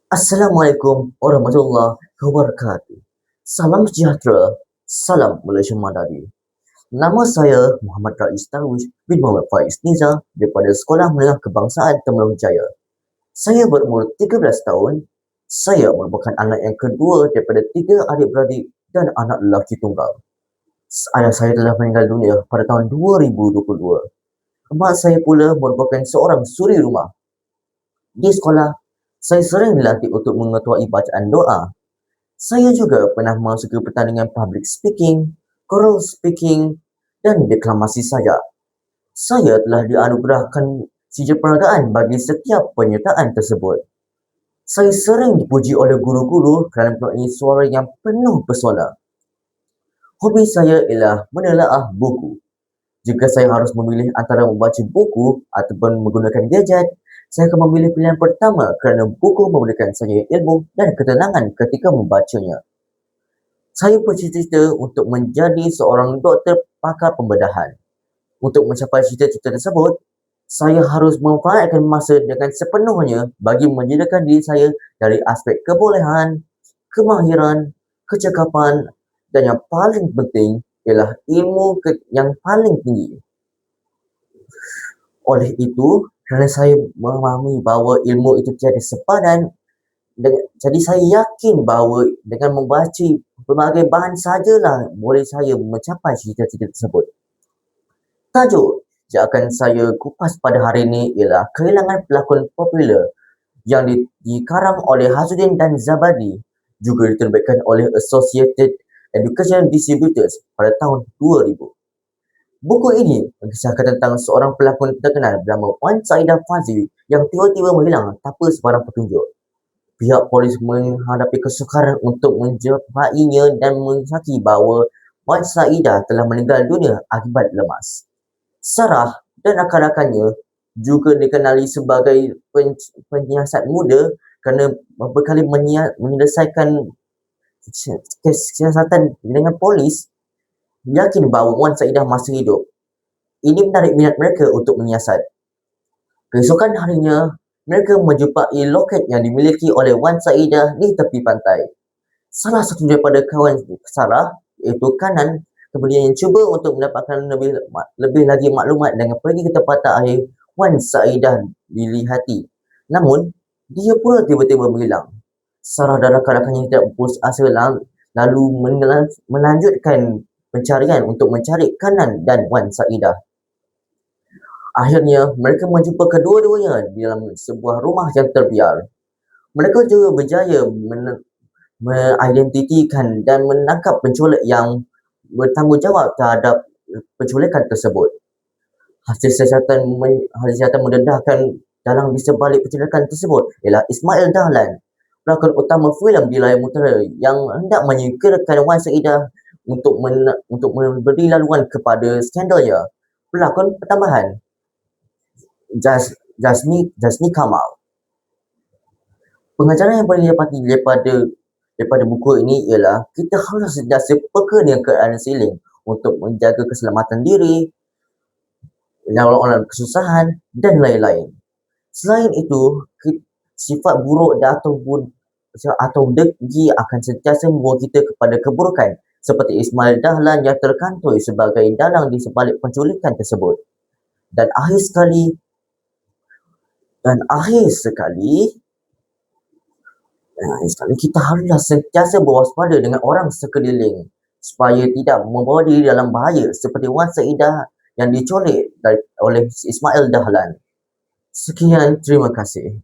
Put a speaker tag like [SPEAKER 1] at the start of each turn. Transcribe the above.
[SPEAKER 1] Assalamualaikum warahmatullahi wabarakatuh. Salam sejahtera, salam Malaysia Madani. Nama saya Muhammad Rais Darwish bin Muhammad Faiz Niza daripada Sekolah Menengah Kebangsaan Temerloh Jaya. Saya berumur 13 tahun. Saya merupakan anak yang kedua daripada 3 adik-beradik dan anak lelaki tunggal. Ayah saya telah meninggal dunia pada tahun 2022. Emak saya pula merupakan seorang suri rumah. Di sekolah, saya sering dilantik untuk mengetuai bacaan doa. Saya juga pernah masuki pertandingan public speaking, choral speaking, dan deklamasi sajak. Saya telah dianugerahkan sijil penghargaan bagi setiap penyertaan tersebut. Saya sering dipuji oleh guru-guru kerana mempunyai suara yang penuh pesona. Hobi saya ialah menelaah buku. Jika saya harus memilih antara membaca buku ataupun menggunakan gadget, saya akan memilih pilihan pertama kerana buku memberikan saya ilmu dan ketenangan ketika membacanya. Saya bercita-cita untuk menjadi seorang doktor pakar pembedahan. Untuk mencapai cita-cita tersebut, saya harus memanfaatkan masa dengan sepenuhnya bagi menjadikan diri saya dari aspek kebolehan, kemahiran, kecakapan dan yang paling penting ialah ilmu yang paling tinggi. Oleh itu, kerana saya memahami bahawa ilmu itu tiada sepadan, jadi saya yakin bahawa dengan membaca pelbagai bahan sajalah boleh saya mencapai cita-cita tersebut. Tajuk yang akan saya kupas pada hari ini ialah Kehilangan Pelakon Popular yang dikarang oleh Hazuddin dan Zabadi, juga diterbitkan oleh Associated Education Distributors pada tahun 2000. Buku ini mengisahkan tentang seorang pelakon terkenal bernama Wan Saidah Fazil yang tiba-tiba menghilang tanpa sebarang petunjuk. Pihak polis menghadapi kesukaran untuk menjumpainya dan mensyaki bahawa Wan Saidah telah meninggal dunia akibat lemas. Sarah dan rakan-rakannya juga dikenali sebagai penyiasat muda kerana beberapa kali menyelesaikan siasatan dengan polis, yakin bahawa Wan Saidah masih hidup. Ini menarik minat mereka untuk menyiasat. Keesokan harinya, mereka menjumpai loket yang dimiliki oleh Wan Saidah di tepi pantai. Salah satu daripada kawan Sarah, iaitu Kanan, kemudian cuba untuk mendapatkan lebih lagi maklumat dengan pergi ke tempat akhir Wan Saidah dilihati. Namun, dia pula tiba-tiba menghilang. Sarah dan rakan-rakannya tidak berputus asa lalu melanjutkan pencarian untuk mencari Kanan dan Wan Saidah. Akhirnya, mereka menjumpa kedua-duanya di dalam sebuah rumah yang terbiar. Mereka juga berjaya mengidentikan dan menangkap penculik yang bertanggungjawab terhadap penculikan tersebut. Hasil siasatan mendedahkan dalang di sebalik penculikan tersebut ialah Ismail Dahlan, pelakon utama filem di layar mutera yang hendak menyingkirkan Wan Saidah untuk memberi laluan kepada skandalnya. Pelakon pertambahan Jasni Kamal. Pengajaran yang boleh didapati daripada buku ini ialah kita harus sentiasa peka dengan keadaan sekeliling untuk menjaga keselamatan diri, orang-orang kesusahan dan lain-lain. Selain itu, sifat buruk atau dengki akan sentiasa membawa kita kepada keburukan seperti Ismail Dahlan yang terkantoi sebagai dalang di sebalik penculikan tersebut. Dan akhir sekali kita haruslah sentiasa berwaspada dengan orang sekeliling supaya tidak membawa diri dalam bahaya seperti Wan Saidah yang diculik oleh Ismail Dahlan. Sekian, terima kasih.